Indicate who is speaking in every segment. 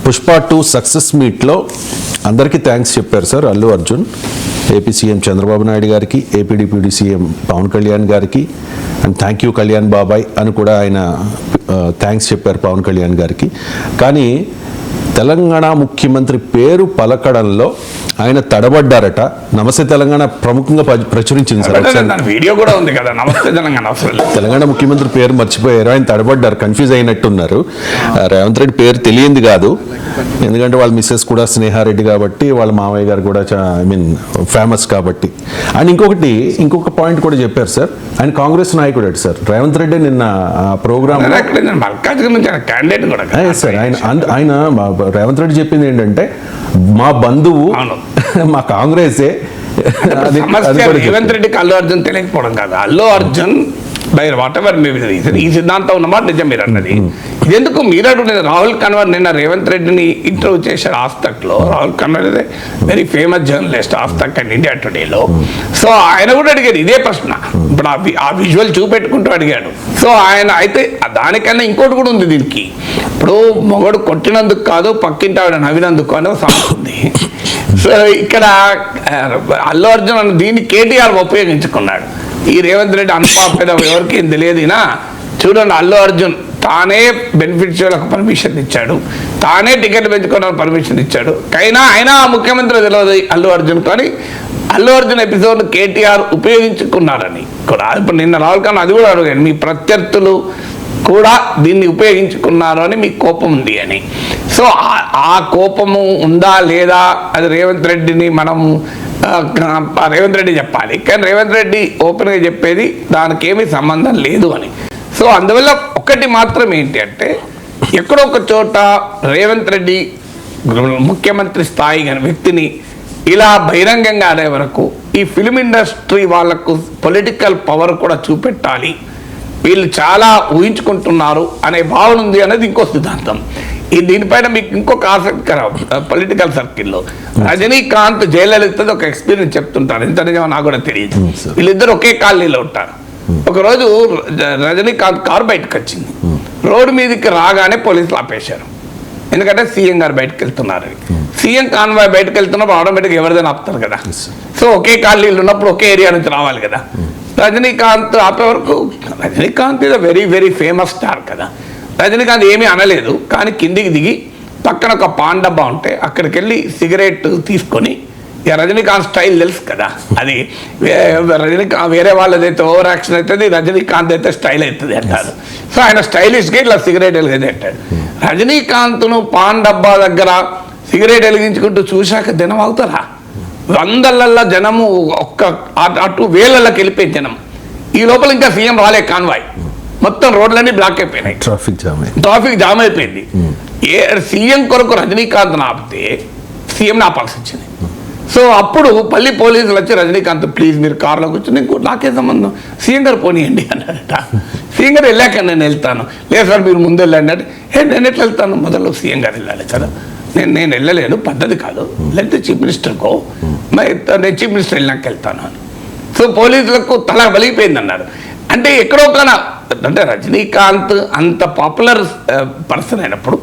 Speaker 1: Pushpa 2 success మీట్లో అందరికీ thanks చెప్పారు sir Allu Arjun. AP CM Chandrababu Naidu గారికి, AP deputy CM Pawan Kalyan గారికి, అండ్ థ్యాంక్ యూ కళ్యాణ్ బాబాయ్ అని కూడా ఆయన థ్యాంక్స్ చెప్పారు పవన్ కళ్యాణ్ గారికి. కానీ తెలంగాణ ముఖ్యమంత్రి పేరు పలకడంలో ఆయన తడబడ్డారట. నమస్తే తెలంగాణ ప్రముఖంగా ప్రచురించింది సార్,
Speaker 2: వీడియో కూడా ఉంది కదా. నమస్తే తెలంగాణ
Speaker 1: తెలంగాణ ముఖ్యమంత్రి పేరు మర్చిపోయారు, ఆయన తడబడ్డారు, కన్ఫ్యూజ్ అయినట్టున్నారు. రేవంత్ రెడ్డి పేరు తెలియంది కాదు, ఎందుకంటే వాళ్ళ మిస్సెస్ కూడా స్నేహారెడ్డి కాబట్టి, వాళ్ళ మామయ్య గారు కూడా ఫేమస్ కాబట్టి. అండ్ ఇంకొక పాయింట్ కూడా చెప్పారు సార్, ఆయన కాంగ్రెస్ నాయకుడు సార్ రేవంత్ రెడ్డి. నిన్న ప్రోగ్రామ్ సార్ ఆయన రేవంత్ రెడ్డి చెప్పింది ఏంటంటే మా బంధువు మా కాంగ్రెసే.
Speaker 2: రేవంత్ రెడ్డికి అల్లు అర్జున్ తెలియకపోవడం కాదు, Allu Arjun by what ever ఈ సిద్ధాంతం ఉన్నమాట నిజం మీరు అన్నది. ఇది ఎందుకు మీరు అడుగుతుంది? రాహుల్ కన్వర్ నిన్న రేవంత్ రెడ్డిని ఇంటర్వ్యూ చేశారు ఆస్తక్లో. Rahul Kanwar is very famous journalist Aaj Tak and India టుడేలో. సో ఆయన కూడా అడిగాడు ఇదే ప్రశ్న. ఇప్పుడు ఆ విజువల్ చూపెట్టుకుంటూ అడిగాడు. సో ఆయన అయితే దానికన్నా ఇంకోటి కూడా ఉంది దీనికి. ఇప్పుడు మొగడు కొట్టినందుకు కాదు, పక్కింటి ఆవిడ నవ్వినందుకు అని సమస్య ఉంది. సో ఇక్కడ అల్లు అర్జున్ అన్న దీన్ని కేటీఆర్ ఉపయోగించుకున్నాడు. ఈ రేవంత్ రెడ్డి అన్పాపులర్ ఎవరికి ఏం తెలియదునా. చూడండి, అల్లు అర్జున్ తానే బెనిఫిషియర్లకు పర్మిషన్ ఇచ్చాడు, తానే టికెట్ పెంచుకోవడానికి పర్మిషన్ ఇచ్చాడు. అయినా ముఖ్యమంత్రి తెలియదు అల్లు అర్జున్. కానీ అల్లు అర్జున్ ఎపిసోడ్ కేటీఆర్ ఉపయోగించుకున్నారని కూడా ఇప్పుడు నిన్న రాహుల్ ఖాన్ అది కూడా అడిగాడు, మీ ప్రత్యర్థులు కూడా దీన్ని ఉపయోగించుకున్నారు అని మీకు కోపం ఉంది అని. సో ఆ కోపము ఉందా లేదా అది రేవంత్ రెడ్డిని మనం రేవంత్ రెడ్డి చెప్పాలి. కానీ రేవంత్ రెడ్డి ఓపెన్గా చెప్పేది దానికి ఏమీ సంబంధం లేదు అని. సో అందువల్ల ఒకటి మాత్రం ఏంటి అంటే, ఎక్కడో ఒక చోట రేవంత్ రెడ్డి ముఖ్యమంత్రి స్థాయి కానీ వ్యక్తిని ఇలా బహిరంగంగా ఆడే వరకు ఈ ఫిలిం ఇండస్ట్రీ వాళ్ళకు పొలిటికల్ పవర్ కూడా చూపెట్టాలి, వీళ్ళు చాలా ఊహించుకుంటున్నారు అనే భావన ఉంది అనేది ఇంకో సిద్ధాంతం. దీనిపైన మీకు ఇంకొక ఆసక్తికరం పొలిటికల్ సర్కిల్లో రజనీకాంత్, జయలలితది ఒక ఎక్స్పీరియన్స్ చెప్తుంటారు. ఎంత నిజమో నాకు కూడా తెలియదు. వీళ్ళిద్దరు ఒకే కాలనీలో ఉంటారు. ఒకరోజు రజనీకాంత్ కారు బయటకు వచ్చింది. రోడ్డు మీదకి రాగానే పోలీసులు ఆపేశారు, ఎందుకంటే సీఎం గారు బయటకు వెళ్తున్నారు. సీఎం కాన్వాయ్ బయటకు వెళ్తున్నప్పుడు ఆటోమేటిక్గా ఎవరిదైనా ఆపుతారు కదా. సో ఒకే కాలనీలు ఉన్నప్పుడు ఒకే ఏరియా నుంచి రావాలి కదా. రజనీకాంత్ ఆపే వరకు, రజనీకాంత్ ఇది వెరీ వెరీ ఫేమస్ స్టార్ కదా. రజనీకాంత్ ఏమీ అనలేదు. కానీ కిందికి దిగి పక్కన ఒక పాన్ డబ్బా ఉంటే అక్కడికి వెళ్ళి సిగరెట్ తీసుకొని, ఇక రజనీకాంత్ స్టైల్ తెలుసు కదా, అది రజనీకాంత్ వేరే వాళ్ళదైతే ఓవర్ యాక్షన్ అవుతుంది, రజనీకాంత్ అయితే స్టైల్ అవుతుంది అంటారు. సో ఆయన స్టైలిష్గా ఇట్లా సిగరెట్ వెలిగేది అంటాడు. రజనీకాంత్ను పాన్ డబ్బా దగ్గర సిగరెట్ వెలిగించుకుంటూ చూశాక జనం అవుతారా? వందలల్లో జనము ఒక్క అటు వేలలోకి వెళ్ళిపోయి జనం. ఈ లోపల ఇంకా సీఎం రాలే, కాన్వాయ్ మొత్తం రోడ్లన్నీ బ్లాక్ అయిపోయినాయి, ట్రాఫిక్ జామ్ అయిపోయింది. సీఎం కొరకు రజనీకాంత్ ఆపితే సీఎంని ఆపాల్సి వచ్చింది. సో అప్పుడు పల్లి పోలీసులు వచ్చి, రజనీకాంత్ ప్లీజ్ మీరు కార్లో కూర్చొని, నాకే సంబంధం, సీఎం గారు పోనీయండి అన్నారట. సీఎం గారు వెళ్ళాక నేను వెళ్తాను. లేదు సార్ మీరు ముందు వెళ్ళండి అంటే, నేను ఎట్లా వెళ్తాను, మొదలు సీఎం గారు వెళ్ళాలి కదా, నేను వెళ్ళలేను, పద్ధతి కాదు, లేకపోతే చీఫ్ మినిస్టర్కో, నేను చీఫ్ మినిస్టర్ వెళ్ళాక వెళ్తాను అని. సో పోలీసులకు తల వలిగిపోయింది అన్నారు. అంటే ఎక్కడో కన్నా అంటే రజనీకాంత్ అంత పాపులర్ పర్సన్ అయినప్పుడు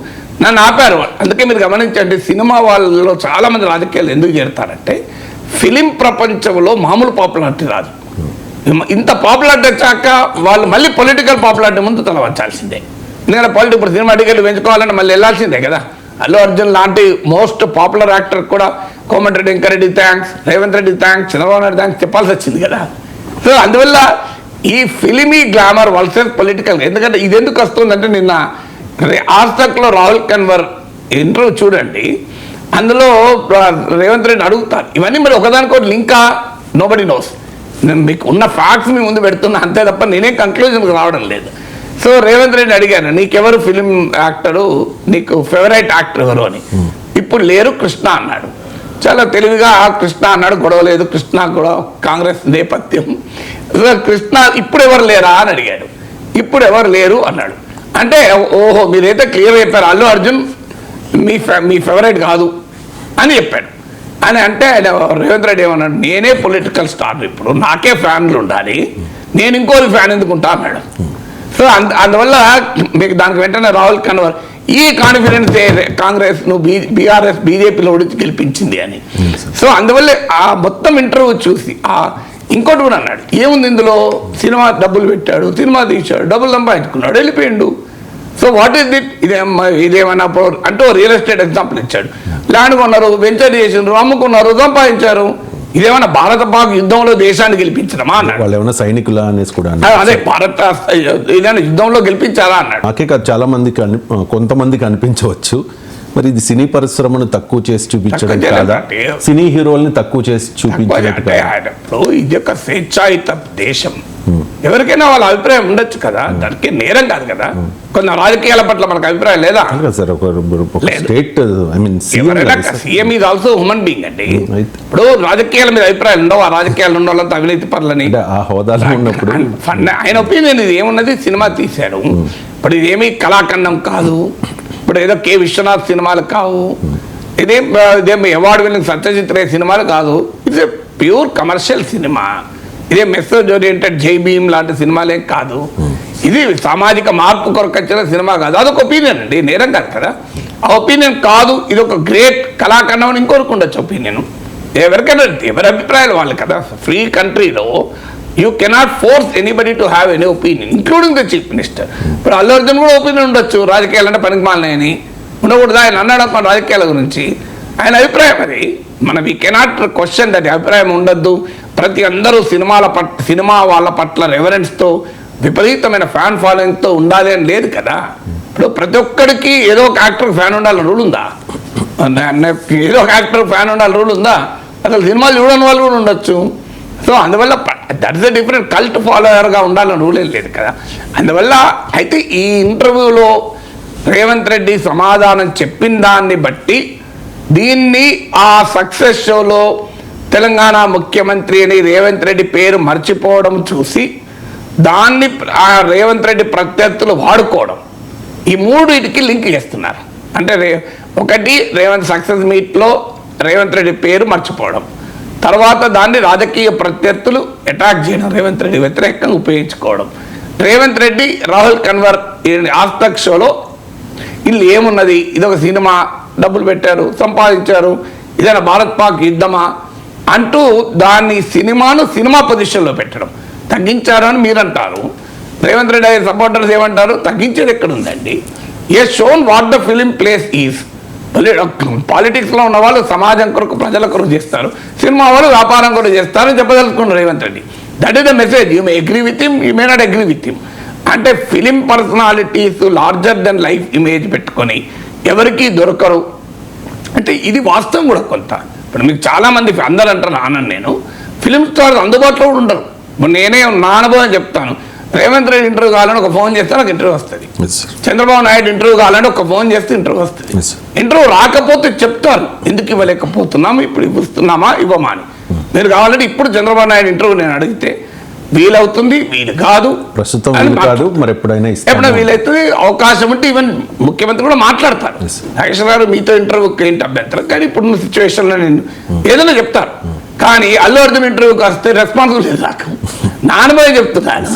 Speaker 2: నన్ను ఆపారు. అందుకే మీరు గమనించండి, సినిమా వాళ్ళలో చాలామంది రాజకీయాలు ఎందుకు చేరుతారంటే, ఫిలిం ప్రపంచంలో మామూలు పాపులారిటీ రాదు. ఇంత పాపులారిటీ వచ్చాక వాళ్ళు మళ్ళీ పొలిటికల్ పాపులారిటీ ముందు తల వచ్చాల్సిందే. ఎందుకంటే ఇప్పుడు సినిమా టికెట్లు పెంచుకోవాలంటే మళ్ళీ వెళ్ళాల్సిందే కదా. అల్లు అర్జున్ లాంటి మోస్ట్ పాపులర్ యాక్టర్ కూడా Komatireddy Venkat Reddy thanks, Revanth Reddy thanks, Chandrababu Naidu thanks చెప్పాల్సి వచ్చింది కదా. సో అందువల్ల ఈ ఫిలిమీ గ్లామర్ వర్సెస్ పొలిటికల్, ఎందుకంటే ఇది ఎందుకు వస్తుందంటే, నిన్న ఆస్తక్లో రాహుల్ కన్వర్ ఇంటర్వ్యూ చూడండి, అందులో రేవంత్ రెడ్డి అడుగుతారు ఇవన్నీ మరి ఒకదానికోటి లింకా, నోబడి నోస్. నేను మీకు ఉన్న ఫ్యాక్ట్స్ మీ ముందు పెడుతున్నా అంతే తప్ప నేనే కంక్లూజన్కి రావడం లేదు. సో రేవంత్ రెడ్డి అడిగాను, నీకెవరు ఫిలిం యాక్టరు, నీకు ఫేవరెట్ యాక్టర్ ఎవరు అని. ఇప్పుడు లేరు, కృష్ణ అన్నాడు. చాలా తెలివిగా కృష్ణ అన్నాడు. గొడవ లేదు, కృష్ణ కూడా కాంగ్రెస్ నేపథ్యం. కృష్ణ ఇప్పుడు ఎవరు లేరా అని అడిగాడు. ఇప్పుడు ఎవరు లేరు అన్నాడు. అంటే ఓహో మీరైతే క్లియర్ చెప్పారు, అల్లు అర్జున్ మీ ఫేవరెట్ కాదు అని చెప్పాడు. అని అంటే రేవంత్ రెడ్డి ఏమన్నాడు, నేనే పొలిటికల్ స్టార్, ఇప్పుడు నాకే ఫ్యాన్లు ఉండాలి, నేను ఇంకోరి ఫ్యాన్ ఎందుకుంటా అన్నాడు. సో అందువల్ల మీకు దానికి వెంటనే రాహుల్ కన్వర్ ఈ కాన్ఫిడెన్స్ కాంగ్రెస్ ను బీఆర్ఎస్ బీజేపీలో ఓడించి గెలిపించింది అని. సో అందువల్ల ఆ మొత్తం ఇంటర్వ్యూ చూసి ఇంకోటి కూడా అన్నాడు, ఏముంది ఇందులో, సినిమా డబ్బులు పెట్టాడు, సినిమా తీశాడు, డబ్బులు సంపాదించుకున్నాడు, వెళ్ళిపోయిండు. సో వాట్ ఈస్ ఇట్, ఇదేమన్నా అంటూ రియల్ ఎస్టేట్ ఎగ్జాంపుల్ ఇచ్చాడు. ల్యాండ్ కొన్నారు, వెంచర్ చేసినారు, అమ్ముకున్నారు, సంపాదించారు. ఇదేమన్నా భారత పాక్ యుద్ధంలో దేశాన్ని గెలిపించడమా అన్నాడు.
Speaker 1: వాళ్ళు ఏమైనా సైనికులా అనేసి కూడా
Speaker 2: అదే భారత ఏదైనా యుద్ధంలో గెలిపించారా అన్నాడు.
Speaker 1: నాకే కాదు, చాలా మందికి కొంతమందికి అనిపించవచ్చు, మరి ఇది సినీ పరిశ్రమను తక్కువ చేసి చూపించడం కాదా, సినీ హీరోల్ని తక్కువ చేసి చూపించడం కాదా?
Speaker 2: ఇది ఒక స్వేచ్ఛాయుత దేశం, ఎవరికైనా వాళ్ళ అభిప్రాయం ఉండొచ్చు కదా, దానికి నేరం కాదు కదా. కొన్ని రాజకీయాల పట్ల మనకు అభిప్రాయం లేదా
Speaker 1: sir? State
Speaker 2: CM is also human being అండి. ఇప్పుడు రాజకీయాల మీద అభిప్రాయాలు ఉండవు, ఆ రాజకీయాలు ఉన్న వాళ్ళంతా అవినీతి పనులని
Speaker 1: ఆ హోదాలో ఉన్నప్పుడు
Speaker 2: ఆయన ఒపీనియన్ ఇది ఏమున్నది, సినిమా తీశారు. ఇప్పుడు ఇదేమీ కళాఖండం కాదు, ఇప్పుడు ఏదో కె విశ్వనాథ్ సినిమాలు కావు, ఇదేమి అవార్డు విన్నింగ్ సత్యజిత్ రే సినిమాలు కాదు. It's a pure commercial cinema. ఇదే మెసేజ్ ఓరియంటెడ్ జై భీమ్ లాంటి సినిమాలే కాదు. ఇది సామాజిక మార్పు కొరకు వచ్చిన సినిమా కాదు. అదొక ఒపీనియన్ అండి, నేరం కాదు కదా. ఆ ఒపీనియన్ కాదు, ఇది ఒక గ్రేట్ కళాఖండం అని ఇంకొరకు ఉండొచ్చు ఒపీనియన్. ఎవరికైనా ఎవరి అభిప్రాయాలు వాళ్ళు కదా. ఫ్రీ కంట్రీలో you cannot force anybody to have any opinion, including the chief minister. ఇప్పుడు అల్లు అర్జున్ కూడా ఒపీనియన్ ఉండొచ్చు, రాజకీయాలంటే పనికి మాలినాయని ఉండకూడదు. ఆయన అన్నాడు మన రాజకీయాల గురించి, ఆయన అభిప్రాయం అది. మన వీ కెనాట్ క్వశ్చన్ దట్, అభిప్రాయం ఉండొద్దు. ప్రతి అందరూ సినిమా వాళ్ళ పట్ల రెవరెన్స్తో విపరీతమైన ఫ్యాన్ ఫాలోయింగ్తో ఉండాలి అని లేదు కదా. ఇప్పుడు ప్రతి ఒక్కడికి ఏదో ఒక యాక్టర్ ఫ్యాన్ ఉండాలని రూల్ ఉందా? ఏదో ఒక యాక్టర్ ఫ్యాన్ ఉండాలని రూల్ ఉందా? అసలు సినిమాలు చూడని వాళ్ళు కూడా ఉండొచ్చు. సో అందువల్ల that is a different cult ఫాలోయర్గా ఉండాలని రూల్ ఏం లేదు కదా. అందువల్ల అయితే ఈ ఇంటర్వ్యూలో రేవంత్ రెడ్డి సమాధానం చెప్పిన దాన్ని బట్టి దీన్ని ఆ సక్సెస్ షోలో తెలంగాణ ముఖ్యమంత్రి అని రేవంత్ రెడ్డి పేరు మర్చిపోవడం చూసి దాన్ని ఆ రేవంత్ రెడ్డి ప్రత్యర్థులు వాడుకోవడం, ఈ మూడింటికి లింక్ చేస్తున్నారు. అంటే ఒకటి రేవంత్ సక్సెస్ మీట్లో రేవంత్ రెడ్డి పేరు మర్చిపోవడం, తర్వాత దాన్ని రాజకీయ ప్రత్యర్థులు అటాక్ చేయడం, రేవంత్ రెడ్డి వ్యతిరేకంగా ఉపయోగించుకోవడం. రేవంత్ రెడ్డి రాహుల్ కన్వర్ ఆస్తక్ షోలో వీళ్ళు ఏమున్నది, ఇదొక సినిమా, డబ్బులు పెట్టారు, సంపాదించారు, ఇదైనా భారత్ పాక్ యుద్ధమా అంటూ దాన్ని సినిమా పొజిషన్లో పెట్టడం. తగ్గించారు అని మీరు అంటారు, రేవంత్ రెడ్డి సపోర్టర్స్ ఏమంటారు, తగ్గించేది ఎక్కడుందండి? A shown what the film place is. పాలిటిక్స్లో ఉన్న వాళ్ళు సమాజం కొరకు ప్రజల కొరకు చేస్తారు, సినిమా వాళ్ళు వ్యాపారం కొరకు చేస్తారని చెప్పదలుచుకున్నారు Revanth Reddy. That is the message. You may agree with him, you may not agree with him. అంటే film personalities larger than life image పెట్టుకొని ఎవరికి దొరకరు అంటే ఇది వాస్తవం కూడా కొంత. ఇప్పుడు మీకు చాలామంది అందరూ అంటారు, ఆనంద్ నేను ఫిలిం స్టార్స్ అందుబాటులో కూడా ఉండరు. ఇప్పుడు నేనే నా అనుభవం చెప్తాను. రేవంత్ రెడ్డి ఇంటర్వ్యూ కావాలని ఒక ఫోన్ చేస్తే నాకు ఇంటర్వ్యూ వస్తుంది. చంద్రబాబు నాయుడు ఇంటర్వ్యూ కావాలంటే ఒక ఫోన్ చేస్తే ఇంటర్వ్యూ వస్తుంది. ఇంటర్వ్యూ రాకపోతే చెప్తారు, ఎందుకు ఇవ్వలేకపోతున్నాము, ఇప్పుడు ఇస్తున్నామా ఇవ్వమా అని. మీరు కావాలంటే ఇప్పుడు చంద్రబాబు నాయుడు ఇంటర్వ్యూ నేను అడిగితే వీలవుతుంది, వీలు కాదు,
Speaker 1: ప్రస్తుతం మరి ఎప్పుడైనా
Speaker 2: వీలవుతుంది, అవకాశం ఉంటే ఈవెన్ ముఖ్యమంత్రి కూడా మాట్లాడతారు. నాగేశ్వర గారు మీతో ఇంటర్వ్యూకి ఏంటి అభ్యంతరం, కానీ ఇప్పుడున్న సిచ్యువేషన్లో నేను ఏదైనా చెప్తారు. కానీ అల్లు అర్జున్ ఇంటర్వ్యూకి వస్తే రెస్పాన్సిబుల్ లేదు నాకు, నా అనుభవం చెప్తున్నాను.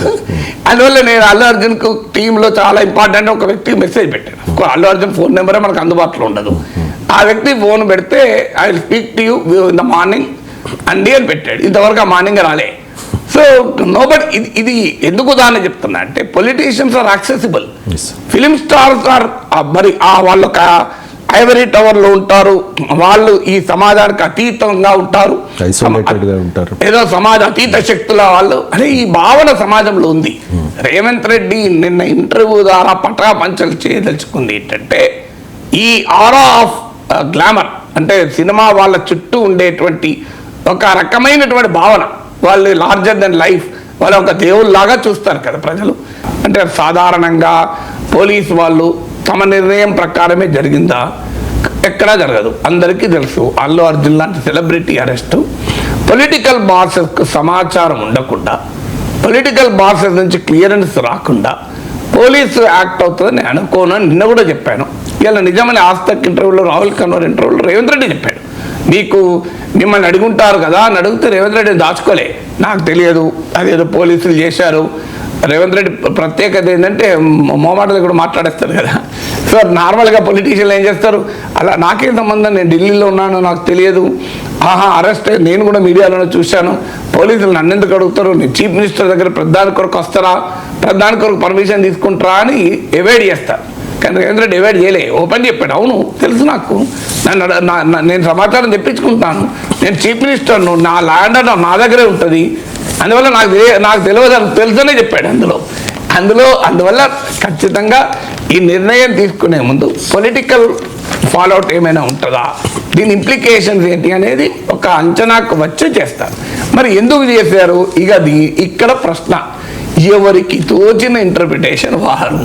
Speaker 2: అందువల్ల నేను అల్లు అర్జున్కు టీంలో చాలా ఇంపార్టెంట్ ఒక వ్యక్తికి మెసేజ్ పెట్టాను. అల్లు అర్జున్ ఫోన్ నెంబరే మనకు అందుబాటులో ఉండదు. ఆ వ్యక్తి ఫోన్ పెడితే I will speak to you in the morning అండి అని పెట్టాడు. ఇంతవరకు ఆ మార్నింగ్ రాలే. సో నోబట్ ఇది ఎందుకు ఉదాహరణ చెప్తున్నా అంటే politicians are accessible, film stars are మరి వాళ్ళ ఐవరీ టవర్లో ఉంటారు, వాళ్ళు ఈ సమాజానికి అతీతంగా ఉంటారు, ఏదో సమాజ అతీత శక్తుల వాళ్ళు అనే ఈ భావన సమాజంలో ఉంది. రేవంత్ రెడ్డి నిన్న ఇంటర్వ్యూ ద్వారా పటాపంచలు చేయదలుచుకుంది ఏంటంటే ఈ ఆరా ఆఫ్ గ్లామర్, అంటే సినిమా వాళ్ళ చుట్టూ ఉండేటువంటి ఒక రకమైనటువంటి భావన, వాళ్ళు లార్జర్ దెన్ లైఫ్, వాళ్ళు ఒక దేవుళ్ళలాగా చూస్తారు కదా ప్రజలు. అంటే సాధారణంగా పోలీసు వాళ్ళు తమ నిర్ణయం ప్రకారమే జరిగిందా, ఎక్కడా జరగదు. అందరికీ తెలుసు అల్లు అర్జున్ లాంటి సెలబ్రిటీ అరెస్టు పొలిటికల్ బాసెస్కు సమాచారం ఉండకుండా, పొలిటికల్ బాసెస్ నుంచి క్లియరెన్స్ రాకుండా పోలీసు యాక్ట్ అవుతుందని నేను అనుకోను అని నిన్న కూడా చెప్పాను. ఇలా నిజమైన ఆస్తక్ ఇంటర్వ్యూలో, రాహుల్ కన్వర్ ఇంటర్వ్యూలో రేవంత్ రెడ్డి చెప్పాడు, మిమ్మల్ని అడుగుంటారు కదా అని అడిగితే రేవంత్ రెడ్డి దాచుకోలే, నాకు తెలియదు, అదేదో పోలీసులు చేశారు రేవంత్ రెడ్డి ప్రత్యేకత ఏంటంటే మోమాటలు కూడా మాట్లాడేస్తారు కదా. సో నార్మల్గా పొలిటీషియన్లు ఏం చేస్తారు, అలా నాకేం సంబంధం, నేను ఢిల్లీలో ఉన్నాను, నాకు తెలియదు, అరెస్ట్ నేను కూడా మీడియాలోనే చూశాను, పోలీసులు నన్ను ఎందుకు అడుగుతారు, నేను చీఫ్ మినిస్టర్ దగ్గర ప్రధాని కొరకు వస్తారా, ప్రధాని కొరకు పర్మిషన్ తీసుకుంటారా అని ఎవాయిడ్ చేస్తారు. కానీ రేవంత్ రెడ్డి ఎవాయిడ్ చేయలే, ఓపెన్ చెప్పాడు, అవును తెలుసు నాకు, నేను సమాచారం తెప్పించుకుంటాను, నేను చీఫ్ మినిస్టర్ను, నా ల్యాండ్ నా దగ్గరే ఉంటుంది, అందువల్ల నాకు తెలియదు తెలుసనే చెప్పాడు. అందువల్ల ఖచ్చితంగా ఈ నిర్ణయం తీసుకునే ముందు పొలిటికల్ ఫాలోఅవుట్ ఏమైనా ఉంటుందా, దీని ఇంప్లికేషన్స్ ఏంటి అనేది ఒక అంచనాకు వచ్చి చేస్తారు. మరి ఎందుకు చేశారు, ఇక్కడ ప్రశ్న, ఎవరికి తోచిన ఇంటర్ప్రిటేషన్ వారు.